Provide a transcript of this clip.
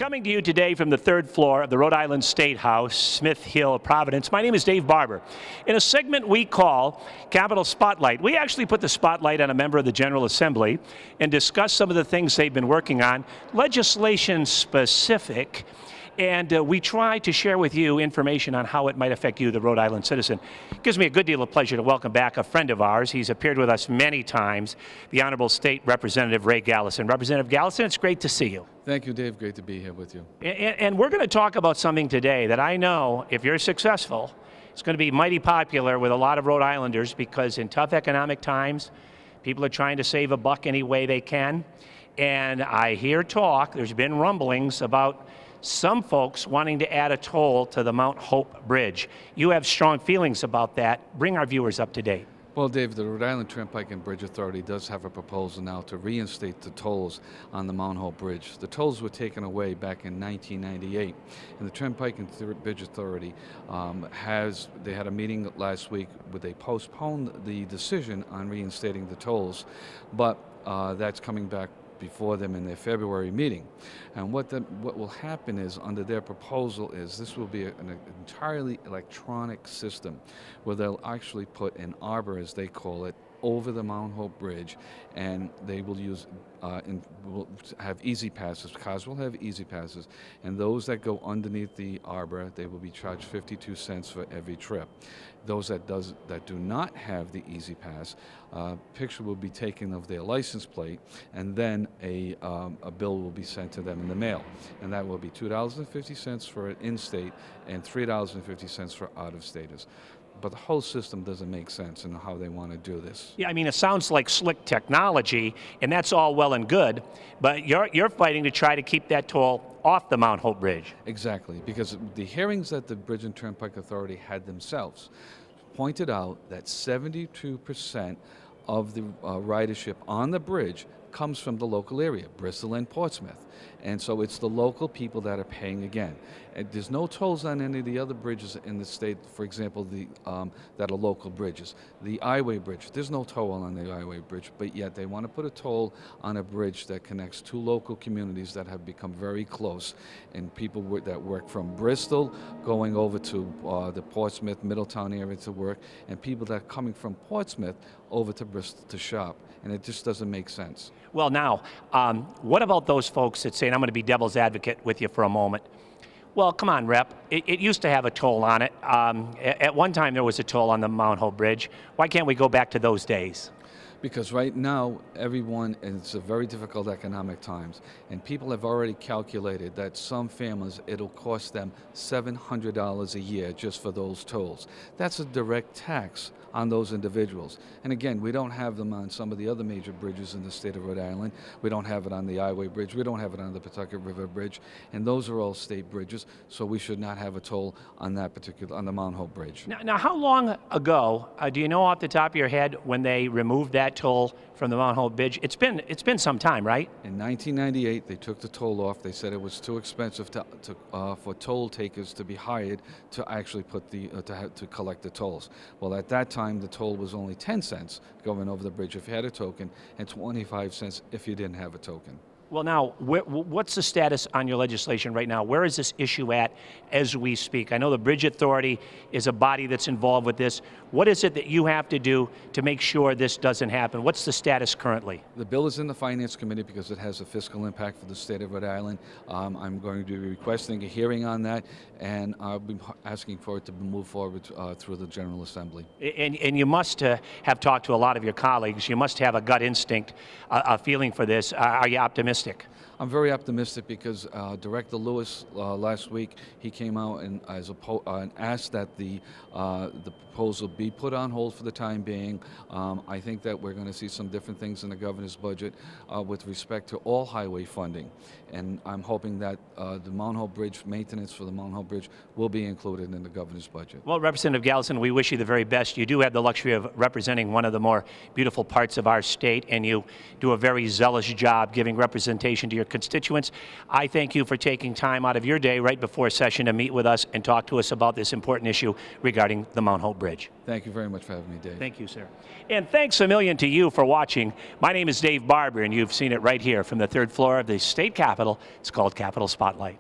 Coming to you today from the third floor of the Rhode Island State House, Smith Hill, Providence. My name is Dave Barber. In a segment we call Capitol Spotlight, we actually put the spotlight on a member of the General Assembly and discuss some of the things they've been working on, legislation specific, and we try to share with you information on how it might affect you, the Rhode Island citizen. It gives me a good deal of pleasure to welcome back a friend of ours. He's appeared with us many times, the Honorable State Representative Ray Gallison. Representative Gallison, it's great to see you. Thank you, Dave. Great to be here with you. And we're going to talk about something today that I know, if you're successful, it's going to be mighty popular with a lot of Rhode Islanders, because in tough economic times, people are trying to save a buck any way they can. And I hear talk, there's been rumblings about some folks wanting to add a toll to the Mount Hope Bridge. You have strong feelings about that. Bring our viewers up to date. Well, Dave, the Rhode Island Turnpike and Bridge Authority does have a proposal now to reinstate the tolls on the Mount Hope Bridge. The tolls were taken away back in 1998, and the Turnpike and Bridge Authority they had a meeting last week where they postponed the decision on reinstating the tolls, but that's coming back before them in their February meeting. And what will happen is, under their proposal, is this will be an entirely electronic system where they'll actually put an arbor, as they call it, over the Mount Hope Bridge, and they will use will have easy passes. Cars will have easy passes, and those that go underneath the arbor, they will be charged 52 cents for every trip. Those that do not have the easy pass, picture will be taken of their license plate, and then a bill will be sent to them in the mail, and that will be $2.50 for an in-state and $3.50 for out-of-staters. But the whole system doesn't make sense in how they want to do this. Yeah, I mean, it sounds like slick technology, and that's all well and good, but you're fighting to try to keep that toll off the Mount Hope Bridge. Exactly, because the hearings that the Bridge and Turnpike Authority had themselves pointed out that 72% of the ridership on the bridge comes from the local area, Bristol and Portsmouth. And so it's the local people that are paying again. And there's no tolls on any of the other bridges in the state, for example, that are local bridges. The Highway Bridge, there's no toll on the Highway Bridge, but yet they want to put a toll on a bridge that connects two local communities that have become very close, and people that work from Bristol going over to the Portsmouth, Middletown area to work, and people that are coming from Portsmouth over to Bristol to shop, and it just doesn't make sense. Well, now, what about those folks that say, and I'm going to be devil's advocate with you for a moment, well, come on, Rep. It used to have a toll on it. At one time, there was a toll on the Mount Hope Bridge. Why can't we go back to those days? Because right now, it's a very difficult economic times, and people have already calculated that some families, it'll cost them $700 a year just for those tolls. That's a direct tax on those individuals. And again, we don't have them on some of the other major bridges in the state of Rhode Island. We don't have it on the Highway Bridge. We don't have it on the Pawtucket River Bridge. And those are all state bridges, so we should not have a toll on on the Mount Hope Bridge. Now how long ago, do you know off the top of your head, when they removed that toll from the Mount Hope Bridge? It's been some time, right? In 1998, they took the toll off. They said it was too expensive for toll takers to be hired to actually put to collect the tolls. Well, at that time, the toll was only 10 cents going over the bridge if you had a token, and 25 cents if you didn't have a token. Well, now, what's the status on your legislation right now? Where is this issue at as we speak? I know the Bridge Authority is a body that's involved with this. What is it that you have to do to make sure this doesn't happen? What's the status currently? The bill is in the Finance Committee because it has a fiscal impact for the state of Rhode Island. I'm going to be requesting a hearing on that, and I'll be asking for it to move forward through the General Assembly. And you must have talked to a lot of your colleagues. You must have a gut instinct, a feeling for this. Are you optimistic? I'm very optimistic because Director Lewis last week, he came out and asked that the proposal be put on hold for the time being. I think that we're going to see some different things in the governor's budget with respect to all highway funding, and I'm hoping that the Mount Hope Bridge maintenance for the Mount Hope Bridge will be included in the governor's budget. Well, Representative Gallison, we wish you the very best. You do have the luxury of representing one of the more beautiful parts of our state, and you do a very zealous job giving representation to your constituents. I thank you for taking time out of your day right before session to meet with us and talk to us about this important issue regarding the Mount Hope Bridge. Thank you very much for having me, Dave. Thank you, sir. And thanks a million to you for watching. My name is Dave Barber, and you've seen it right here from the third floor of the state capitol. It's called Capitol Spotlight.